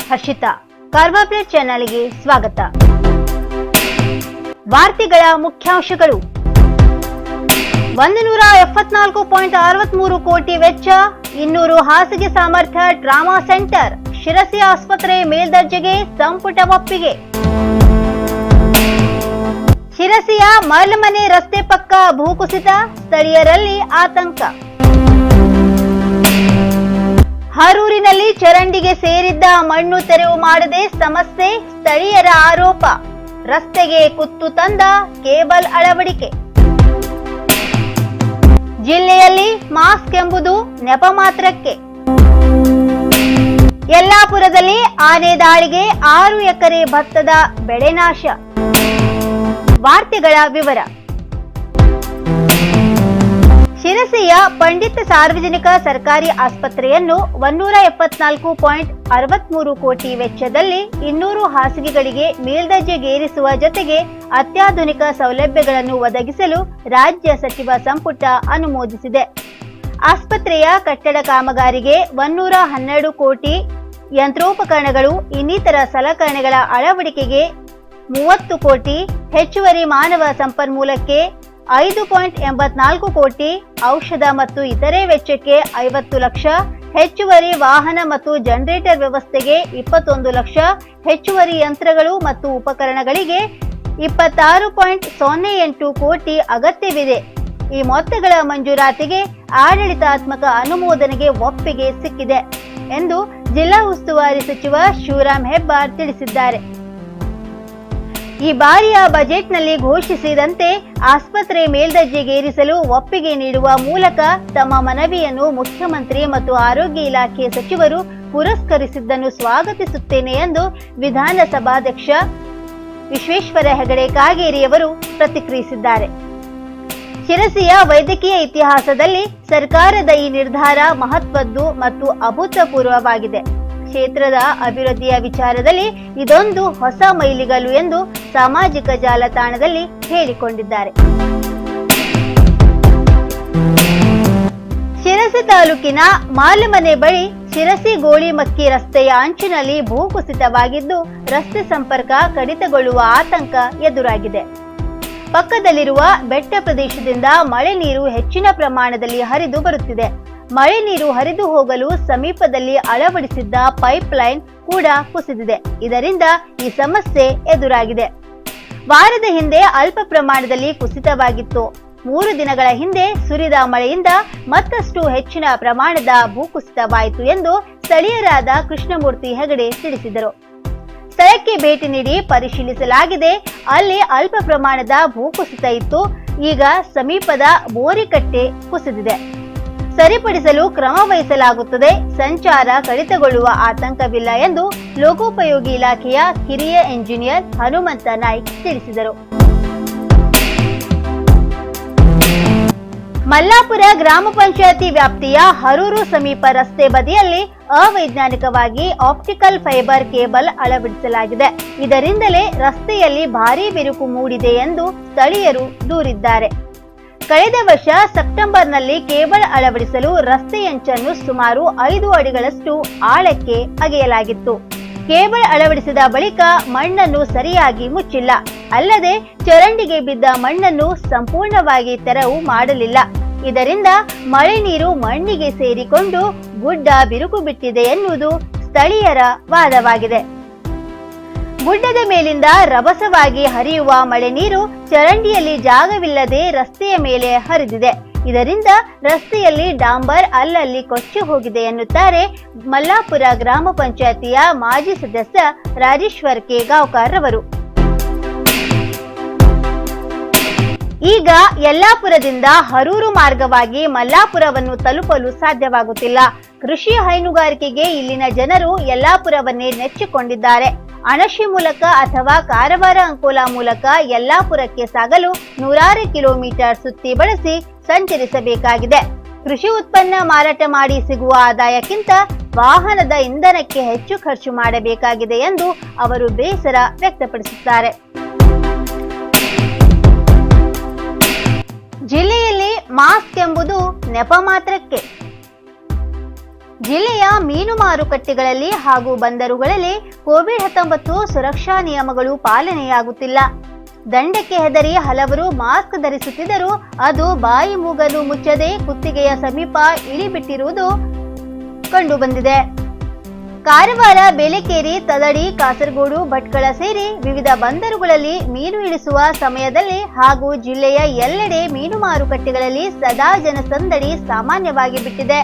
ಹರ್ಷಿತಾ. ಕಾರ್ವಾಪ್ಲೇಟ್ ಚಾನೆಲ್ಗೆ ಸ್ವಾಗತ. ವಾರ್ತೆಗಳ ಮುಖ್ಯಾಂಶಗಳು. 174.63 ಕೋಟಿ ವೆಚ್ಚ, 200 ಹಾಸಿಗೆ ಸಾಮರ್ಥ್ಯ ಟ್ರಾಮಾ ಸೆಂಟರ್, ಶಿರಸಿ ಆಸ್ಪತ್ರೆ ಮೇಲ್ದರ್ಜೆಗೆ ಸಂಪುಟ ಒಪ್ಪಿಗೆ. ಶಿರಸಿಯ ಮರ್ಲಮನೆ ರಸ್ತೆ ಪಕ್ಕ ಭೂಕುಸಿತ, ಸ್ಥಳೀಯರಲ್ಲಿ ಆತಂಕ. ಹರೂರಿನಲ್ಲಿ ಚರಂಡಿಗೆ ಸೇರಿದ್ದ ಮಣ್ಣು ತೆರವು ಮಾಡದೆ ಸಮಸ್ಯೆ, ಸ್ಥಳೀಯರ ಆರೋಪ. ರಸ್ತೆಗೆ ಕುತ್ತು ತಂದ ಕೇಬಲ್ ಅಳವಡಿಕೆ. ಜಿಲ್ಲೆಯಲ್ಲಿ ಮಾಸ್ಕ್ ಎಂಬುದು ನೆಪ ಮಾತ್ರಕ್ಕೆ. ಯಲ್ಲಾಪುರದಲ್ಲಿ ಆನೆ ದಾಳಿಗೆ 6 ಎಕರೆ ಭತ್ತದ ಬೆಳೆ ನಾಶ. ವಾರ್ತೆಗಳ ವಿವರ. ಶಿರಸಿಯ ಪಂಡಿತ್ ಸಾರ್ವಜನಿಕ ಸರ್ಕಾರಿ ಆಸ್ಪತ್ರೆಯನ್ನು 174.63 ಕೋಟಿ ವೆಚ್ಚದಲ್ಲಿ 200 ಹಾಸಿಗೆಗಳಿಗೆ ಮೇಲ್ದರ್ಜೆಗೇರಿಸುವ ಜೊತೆಗೆ ಅತ್ಯಾಧುನಿಕ ಸೌಲಭ್ಯಗಳನ್ನು ಒದಗಿಸಲು ರಾಜ್ಯ ಸಚಿವ ಸಂಪುಟ ಅನುಮೋದಿಸಿದೆ. ಆಸ್ಪತ್ರೆಯ ಕಟ್ಟಡ ಕಾಮಗಾರಿಗೆ 112 ಕೋಟಿ, ಯಂತ್ರೋಪಕರಣಗಳು ಇನ್ನಿತರ ಸಲಕರಣೆಗಳ ಅಳವಡಿಕೆಗೆ 30 ಕೋಟಿ, ಹೆಚ್ಚುವರಿ ಮಾನವ ಸಂಪನ್ಮೂಲಕ್ಕೆ 5.84 ಕೋಟಿ, ಔಷಧ ಮತ್ತು ಇತರೆ ವೆಚ್ಚಕ್ಕೆ 50 ಲಕ್ಷ, ಹೆಚ್ಚುವರಿ ವಾಹನ ಮತ್ತು ಜನರೇಟರ್ ವ್ಯವಸ್ಥೆಗೆ 21 ಲಕ್ಷ, ಹೆಚ್ಚುವರಿ ಯಂತ್ರಗಳು ಮತ್ತು ಉಪಕರಣಗಳಿಗೆ 26.08 ಕೋಟಿ ಅಗತ್ಯವಿದೆ. ಈ ಮೊತ್ತಗಳ ಮಂಜೂರಾತಿಗೆ ಆಡಳಿತಾತ್ಮಕ ಅನುಮೋದನೆಗೆ ಒಪ್ಪಿಗೆ ಸಿಕ್ಕಿದೆ ಎಂದು ಜಿಲ್ಲಾ ಉಸ್ತುವಾರಿ ಸಚಿವ ಶಿವರಾಮ್ ಹೆಬ್ಬಾರ್ ತಿಳಿಸಿದ್ದಾರೆ. ಈ ಬಾರಿಯ ಬಜೆಟ್ನಲ್ಲಿ ಘೋಷಿಸಿದಂತೆ ಆಸ್ಪತ್ರೆ ಮೇಲ್ದರ್ಜೆಗೇರಿಸಲು ಒಪ್ಪಿಗೆ ನೀಡುವ ಮೂಲಕ ತಮ್ಮ ಮನವಿಯನ್ನು ಮುಖ್ಯಮಂತ್ರಿ ಮತ್ತು ಆರೋಗ್ಯ ಇಲಾಖೆ ಸಚಿವರು ಪುರಸ್ಕರಿಸಿದ್ದನ್ನು ಸ್ವಾಗತಿಸುತ್ತೇನೆ ಎಂದು ವಿಧಾನಸಭಾಧ್ಯಕ್ಷ ವಿಶ್ವೇಶ್ವರ ಹೆಗಡೆ ಕಾಗೇರಿಯವರು ಪ್ರತಿಕ್ರಿಯಿಸಿದ್ದಾರೆ. ಶಿರಸಿಯ ವೈದ್ಯಕೀಯ ಇತಿಹಾಸದಲ್ಲಿ ಸರ್ಕಾರದ ಈ ನಿರ್ಧಾರ ಮಹತ್ವದ್ದು ಮತ್ತು ಅಭೂತಪೂರ್ವವಾಗಿದೆ. ಕ್ಷೇತ್ರದ ಅಭಿವೃದ್ಧಿಯ ವಿಚಾರದಲ್ಲಿ ಇದೊಂದು ಹೊಸ ಮೈಲಿಗಲ್ಲು ಎಂದು ಸಾಮಾಜಿಕ ಜಾಲತಾಣದಲ್ಲಿ ಹೇಳಿಕೊಂಡಿದ್ದಾರೆ. ಶಿರಸಿ ತಾಲೂಕಿನ ಮಾಲಮನೆ ಬಳಿ ಶಿರಸಿ ಗೋಳಿಮಕ್ಕಿ ರಸ್ತೆಯ ಅಂಚಿನಲ್ಲಿ ಭೂಕುಸಿತವಾಗಿದ್ದು ರಸ್ತೆ ಸಂಪರ್ಕ ಕಡಿತಗೊಳ್ಳುವ ಆತಂಕ ಎದುರಾಗಿದೆ. ಪಕ್ಕದಲ್ಲಿರುವ ಬೆಟ್ಟ ಪ್ರದೇಶದಿಂದ ಮಳೆ ನೀರು ಹೆಚ್ಚಿನ ಪ್ರಮಾಣದಲ್ಲಿ ಹರಿದು ಬರುತ್ತಿದೆ. ಮಳೆ ನೀರು ಹರಿದು ಹೋಗಲು ಸಮೀಪದಲ್ಲಿ ಅಳವಡಿಸಿದ್ದ ಪೈಪ್ ಲೈನ್ ಕೂಡ ಕುಸಿದಿದೆ. ಇದರಿಂದ ಈ ಸಮಸ್ಯೆ ಎದುರಾಗಿದೆ. ವಾರದ ಹಿಂದೆ ಅಲ್ಪ ಪ್ರಮಾಣದಲ್ಲಿ ಕುಸಿತವಾಗಿತ್ತು. 3 ದಿನಗಳ ಹಿಂದೆ ಸುರಿದ ಮಳೆಯಿಂದ ಮತ್ತಷ್ಟು ಹೆಚ್ಚಿನ ಪ್ರಮಾಣದ ಭೂಕುಸಿತವಾಯಿತು ಎಂದು ಸ್ಥಳೀಯರಾದ ಕೃಷ್ಣಮೂರ್ತಿ ಹೆಗಡೆ ತಿಳಿಸಿದರು. ಸ್ಥಳಕ್ಕೆ ಭೇಟಿ ನೀಡಿ ಪರಿಶೀಲಿಸಲಾಗಿದೆ. ಅಲ್ಲಿ ಅಲ್ಪ ಪ್ರಮಾಣದ ಭೂಕುಸಿತ ಇತ್ತು. ಈಗ ಸಮೀಪದ ಬೋರಿಕಟ್ಟೆ ಕುಸಿದಿದೆ. ಸರಿಪಡಿಸಲು ಕ್ರಮ ವಹಿಸಲಾಗುತ್ತದೆ. ಸಂಚಾರ ಕಡಿತಗೊಳ್ಳುವ ಆತಂಕವಿಲ್ಲ ಎಂದು ಲೋಕೋಪಯೋಗಿ ಇಲಾಖೆಯ ಹಿರಿಯ ಎಂಜಿನಿಯರ್ ಹನುಮಂತ ನಾಯ್ಕ್ ತಿಳಿಸಿದರು. ಮಲ್ಲಾಪುರ ಗ್ರಾಮ ಪಂಚಾಯತಿ ವ್ಯಾಪ್ತಿಯ ಹರೂರು ಸಮೀಪ ರಸ್ತೆ ಬದಿಯಲ್ಲಿ ಅವೈಜ್ಞಾನಿಕವಾಗಿ ಆಪ್ಟಿಕಲ್ ಫೈಬರ್ ಕೇಬಲ್ ಅಳವಡಿಸಲಾಗಿದೆ. ಇದರಿಂದಲೇ ರಸ್ತೆಯಲ್ಲಿ ಭಾರೀ ಬಿರುಕು ಮೂಡಿದೆ ಎಂದು ಸ್ಥಳೀಯರು ದೂರಿದ್ದಾರೆ. ಕಳೆದ ವರ್ಷ ಸೆಪ್ಟೆಂಬರ್ನಲ್ಲಿ ಕೇಬಲ್ ಅಳವಡಿಸಲು ರಸ್ತೆಯಂಚನ್ನು ಸುಮಾರು 5 ಅಡಿಗಳಷ್ಟು ಆಳಕ್ಕೆ ಅಗೆಯಲಾಗಿತ್ತು. ಕೇಬಲ್ ಅಳವಡಿಸಿದ ಬಳಿಕ ಮಣ್ಣನ್ನು ಸರಿಯಾಗಿ ಮುಚ್ಚಿಲ್ಲ. ಅಲ್ಲದೆ ಚರಂಡಿಗೆ ಬಿದ್ದ ಮಣ್ಣನ್ನು ಸಂಪೂರ್ಣವಾಗಿ ತೆರವು ಮಾಡಲಿಲ್ಲ. ಇದರಿಂದ ಮಳೆ ನೀರು ಮಣ್ಣಿಗೆ ಸೇರಿಕೊಂಡು ಗುಡ್ಡ ಬಿರುಕು ಬಿಟ್ಟಿದೆ ಎನ್ನುವುದು ಸ್ಥಳೀಯರ ವಾದವಾಗಿದೆ. ಗುಡ್ಡದ ಮೇಲಿಂದ ರಭಸವಾಗಿ ಹರಿಯುವ ಮಳೆ ನೀರು ಚರಂಡಿಯಲ್ಲಿ ಜಾಗವಿಲ್ಲದೆ ರಸ್ತೆಯ ಮೇಲೆ ಹರಿದಿದೆ. ಇದರಿಂದ ರಸ್ತೆಯಲ್ಲಿ ಡಾಂಬರ್ ಅಲ್ಲಲ್ಲಿ ಕೊಚ್ಚಿ ಹೋಗಿದೆ ಎನ್ನುತ್ತಾರೆ ಮಲ್ಲಾಪುರ ಗ್ರಾಮ ಪಂಚಾಯತಿಯ ಮಾಜಿ ಸದಸ್ಯ ರಾಜೇಶ್ವರ್ ಕೆ ಗಾಂವ್ಕರ್ ರವರು. ಈಗ ಯಲ್ಲಾಪುರದಿಂದ ಹರೂರು ಮಾರ್ಗವಾಗಿ ಮಲ್ಲಾಪುರವನ್ನು ತಲುಪಲು ಸಾಧ್ಯವಾಗುತ್ತಿಲ್ಲ. ಕೃಷಿ ಹೈನುಗಾರಿಕೆಗೆ ಇಲ್ಲಿನ ಜನರು ಯಲ್ಲಾಪುರವನ್ನೇ ನೆಚ್ಚಿಕೊಂಡಿದ್ದಾರೆ. ಅಣಶಿ ಮೂಲಕ ಅಥವಾ ಕಾರವಾರ ಅಂಕೋಲಾ ಮೂಲಕ ಯಲ್ಲಾಪುರಕ್ಕೆ ಸಾಗಲು 106 ಕಿಲೋಮೀಟರ್ ಸುತ್ತಿ ಬಳಸಿ ಸಂಚರಿಸಬೇಕಾಗಿದೆ. ಕೃಷಿ ಉತ್ಪನ್ನ ಮಾರಾಟ ಮಾಡಿ ಸಿಗುವ ಆದಾಯಕ್ಕಿಂತ ವಾಹನದ ಇಂಧನಕ್ಕೆ ಹೆಚ್ಚು ಖರ್ಚು ಮಾಡಬೇಕಾಗಿದೆ ಎಂದು ಅವರು ಬೇಸರ ವ್ಯಕ್ತಪಡಿಸುತ್ತಾರೆ. ಜಿಲ್ಲೆಯಲ್ಲಿ ಮಾಸ್ಕ್ ಎಂಬುದು ನೆಪ ಮಾತ್ರಕ್ಕೆ. ಜಿಲ್ಲೆಯ ಮೀನು ಮಾರುಕಟ್ಟೆಗಳಲ್ಲಿ ಹಾಗೂ ಬಂದರುಗಳಲ್ಲಿ ಕೋವಿಡ್-19 ಸುರಕ್ಷಾ ನಿಯಮಗಳು ಪಾಲನೆಯಾಗುತ್ತಿಲ್ಲ. ದಂಡಕ್ಕೆ ಹೆದರಿ ಹಲವರು ಮಾಸ್ಕ್ ಧರಿಸುತ್ತಿದ್ದರೂ ಅದು ಬಾಯಿ ಮೂಗನ್ನು ಮುಚ್ಚದೆ ಕುತ್ತಿಗೆಯ ಸಮೀಪ ಇಳಿಬಿಟ್ಟಿರುವುದು ಕಂಡುಬಂದಿದೆ. ಕಾರವಾರ, ಬೇಲೆಕೇರಿ, ತದಡಿ, ಕಾಸರಗೋಡು, ಭಟ್ಕಳ ಸೇರಿ ವಿವಿಧ ಬಂದರುಗಳಲ್ಲಿ ಮೀನು ಇಳಿಸುವ ಸಮಯದಲ್ಲಿ ಹಾಗೂ ಜಿಲ್ಲೆಯ ಎಲ್ಲೆಡೆ ಮೀನು ಮಾರುಕಟ್ಟೆಗಳಲ್ಲಿ ಸದಾ ಜನಸಂದಣಿ ಸಾಮಾನ್ಯವಾಗಿ ಬಿಟ್ಟಿದೆ.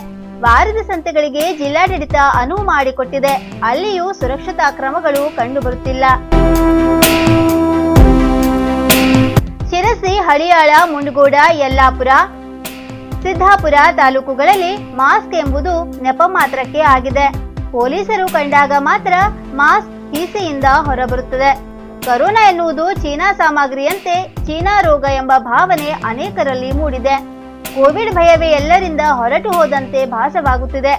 ವಾರದ ಸಂತೆಗಳಿಗೆ ಜಿಲ್ಲಾಡಳಿತ ಅನುವು ಮಾಡಿಕೊಟ್ಟಿದೆ. ಅಲ್ಲಿಯೂ ಸುರಕ್ಷತಾ ಕ್ರಮಗಳು ಕಂಡುಬರುತ್ತಿಲ್ಲ. ಶಿರಸಿ, ಹಳಿಯಾಳ, ಮುಂಡಗೋಡ, ಯಲ್ಲಾಪುರ, ಸಿದ್ದಾಪುರ ತಾಲೂಕುಗಳಲ್ಲಿ ಮಾಸ್ಕ್ ಎಂಬುದು ನೆಪ ಮಾತ್ರಕ್ಕೆ ಆಗಿದೆ. ಪೊಲೀಸರು ಕಂಡಾಗ ಮಾತ್ರ ಮಾಸ್ಕ್ ಕೀಸೆಯಿಂದ ಹೊರಬರುತ್ತದೆ. ಕರೋನಾ ಎನ್ನುವುದು ಚೀನಾ ಸಾಮಗ್ರಿಯಂತೆ ಚೀನಾ ರೋಗ ಎಂಬ ಭಾವನೆ ಅನೇಕರಲ್ಲಿ ಮೂಡಿದೆ. ಕೋವಿಡ್ ಭಯವೇ ಎಲ್ಲರಿಂದ ಹೊರಟು ಹೋದಂತೆ ಭಾಸವಾಗುತ್ತಿದೆ.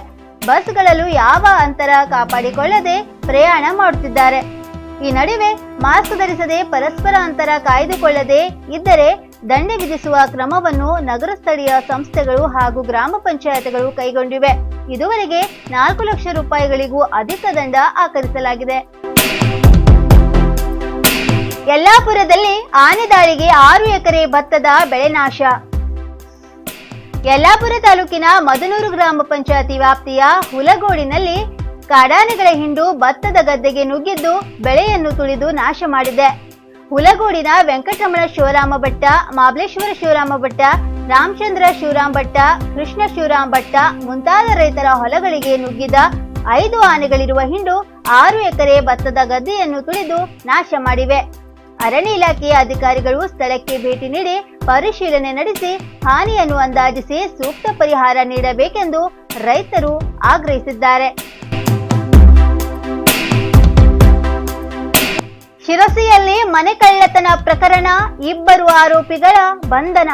ಬಸ್ಗಳಲ್ಲೂ ಯಾವ ಅಂತರ ಕಾಪಾಡಿಕೊಳ್ಳದೆ ಪ್ರಯಾಣ ಮಾಡುತ್ತಿದ್ದಾರೆ. ಈ ನಡುವೆ ಮಾಸ್ಕ್ ಧರಿಸದೆ ಪರಸ್ಪರ ಅಂತರ ಕಾಯ್ದುಕೊಳ್ಳದೆ ಇದ್ದರೆ ದಂಡ ವಿಧಿಸುವ ಕ್ರಮವನ್ನು ನಗರ ಸ್ಥಳೀಯ ಸಂಸ್ಥೆಗಳು ಹಾಗೂ ಗ್ರಾಮ ಪಂಚಾಯತ್ಗಳು ಕೈಗೊಂಡಿವೆ. ಇದುವರೆಗೆ 4 ಲಕ್ಷ ರೂಪಾಯಿಗಳಿಗೂ ಅಧಿಕ ದಂಡ ಆಕರಿಸಲಾಗಿದೆ. ಯಲ್ಲಾಪುರದಲ್ಲಿ ಆನೆ ದಾಳಿಗೆ 6 ಎಕರೆ ಭತ್ತದ ಬೆಳೆ ನಾಶ. ಯಲ್ಲಾಪುರ ತಾಲೂಕಿನ ಮದನೂರು ಗ್ರಾಮ ಪಂಚಾಯತಿ ವ್ಯಾಪ್ತಿಯ ಹುಲಗೋಡಿನಲ್ಲಿ ಕಾಡಾನೆಗಳ ಹಿಂಡು ಭತ್ತದ ಗದ್ದೆಗೆ ನುಗ್ಗಿದ್ದು ಬೆಳೆಯನ್ನು ತುಳಿದು ನಾಶ ಮಾಡಿದೆ. ಹುಲಗೋಡಿನ ವೆಂಕಟರಮಣ ಶಿವರಾಮ ಭಟ್ಟ, ಮಾಬಲೇಶ್ವರ ಶಿವರಾಮ ಭಟ್ಟ, ರಾಮಚಂದ್ರ ಶಿವರಾಮ ಭಟ್ಟ, ಕೃಷ್ಣ ಶಿವರಾಮ ಭಟ್ಟ ಮುಂತಾದ ರೈತರ ಹೊಲಗಳಿಗೆ ನುಗ್ಗಿದ 5 ಆನೆಗಳಿರುವ ಹಿಂಡು 6 ಎಕರೆ ಭತ್ತದ ಗದ್ದೆಯನ್ನು ತುಳಿದು ನಾಶ ಮಾಡಿವೆ. ಅರಣ್ಯ ಇಲಾಖೆಯ ಅಧಿಕಾರಿಗಳು ಸ್ಥಳಕ್ಕೆ ಭೇಟಿ ನೀಡಿ ಪರಿಶೀಲನೆ ನಡೆಸಿ ಹಾನಿಯನ್ನು ಅಂದಾಜಿಸಿ ಸೂಕ್ತ ಪರಿಹಾರ ನೀಡಬೇಕೆಂದು ರೈತರು ಆಗ್ರಹಿಸಿದ್ದಾರೆ. ಶಿರಸಿಯಲ್ಲಿ ಮನೆ ಕಳ್ಳತನ ಪ್ರಕರಣ, 2 ಆರೋಪಿಗಳ ಬಂಧನ.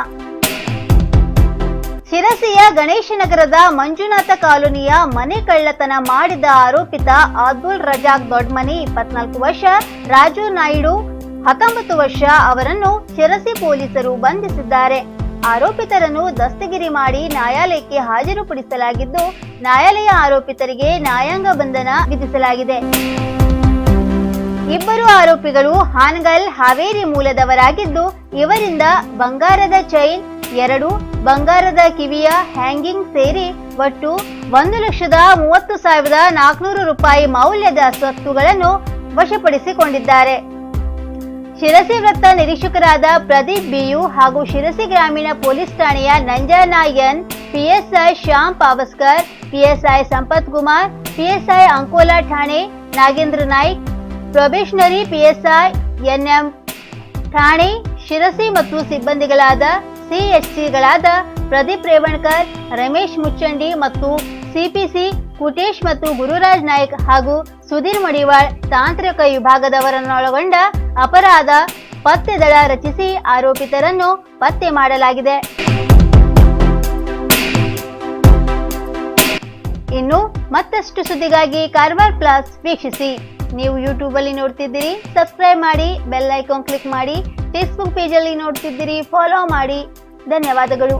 ಶಿರಸಿಯ ಗಣೇಶನಗರದ ಮಂಜುನಾಥ ಕಾಲೋನಿಯ ಮನೆ ಕಳ್ಳತನ ಮಾಡಿದ ಆರೋಪಿತ ಅಬ್ದುಲ್ ರಜಾಕ್ ದೊಡ್ಮನಿ 24 ವರ್ಷ, ರಾಜು ನಾಯ್ಡು 19 ವರ್ಷ ಅವರನ್ನು ಶಿರಸಿ ಪೊಲೀಸರು ಬಂಧಿಸಿದ್ದಾರೆ. ಆರೋಪಿತರನ್ನು ದಸ್ತಗಿರಿ ಮಾಡಿ ನ್ಯಾಯಾಲಯಕ್ಕೆ ಹಾಜರುಪಡಿಸಲಾಗಿದ್ದು, ನ್ಯಾಯಾಲಯ ಆರೋಪಿತರಿಗೆ ನ್ಯಾಯಾಂಗ ಬಂಧನ ವಿಧಿಸಲಾಗಿದೆ. 2 ಆರೋಪಿಗಳು ಹಾನಗಲ್, ಹಾವೇರಿ ಮೂಲದವರಾಗಿದ್ದು, ಇವರಿಂದ ಬಂಗಾರದ ಚೈನ್ 2, ಬಂಗಾರದ ಕಿವಿಯ ಹ್ಯಾಂಗಿಂಗ್ ಸೇರಿ ಒಟ್ಟು 1,30,400 ರೂಪಾಯಿ ಮೌಲ್ಯದ ಸ್ವತ್ತುಗಳನ್ನು ವಶಪಡಿಸಿಕೊಂಡಿದ್ದಾರೆ. ಶಿರಸಿ ವೃತ್ತ ನಿರೀಕ್ಷಕರಾದ ಪ್ರದೀಪ್ ಬಿಯು ಹಾಗೂ ಶಿರಸಿ ಗ್ರಾಮೀಣ ಪೊಲೀಸ್ ಠಾಣೆಯ Nanjana N, PSI Shyam Pavaskar, PSI Sampath Kumar, PSI Ankola ಠಾಣೆ Nagendra Naik, probationary PSI NM ಠಾಣೆ ಶಿರಸಿ ಮತ್ತು ಸಿಬ್ಬಂದಿಗಳಾದ ಸಿಎಚ್ಸಿಗಳಾದ ಪ್ರದೀಪ್ ರೇವಣ್ಕರ್, ರಮೇಶ್ ಮುಚ್ಚಂಡಿ ಮತ್ತು ಸಿಪಿಸಿ ಕುಟೇಶ್ ಮತ್ತು ಗುರುರಾಜ್ ನಾಯ್ಕ್ ಹಾಗೂ ಸುಧೀರ್ ಮಡಿವಾಳ್ ತಾಂತ್ರಿಕ ವಿಭಾಗದವರನ್ನೊಳಗೊಂಡ ಅಪರಾಧ ಪತ್ತೆ ದಳ ರಚಿಸಿ ಆರೋಪಿತರನ್ನು ಪತ್ತೆ ಮಾಡಲಾಗಿದೆ. ಇನ್ನು ಮತ್ತಷ್ಟು ಸುದ್ದಿಗಾಗಿ ಕಾರವಾರ ಪ್ಲಸ್ ವೀಕ್ಷಿಸಿ. ನೀವು ಯೂಟ್ಯೂಬ್ ಅಲ್ಲಿ ನೋಡ್ತಿದ್ದೀರಿ, ಸಬ್ಸ್ಕ್ರೈಬ್ ಮಾಡಿ, ಬೆಲ್ ಐಕಾನ್ ಕ್ಲಿಕ್ ಮಾಡಿ. ಫೇಸ್ಬುಕ್ ಪೇಜ್ ಅಲ್ಲಿ ನೋಡ್ತಿದ್ದೀರಿ, ಫಾಲೋ ಮಾಡಿ. ಧನ್ಯವಾದಗಳು.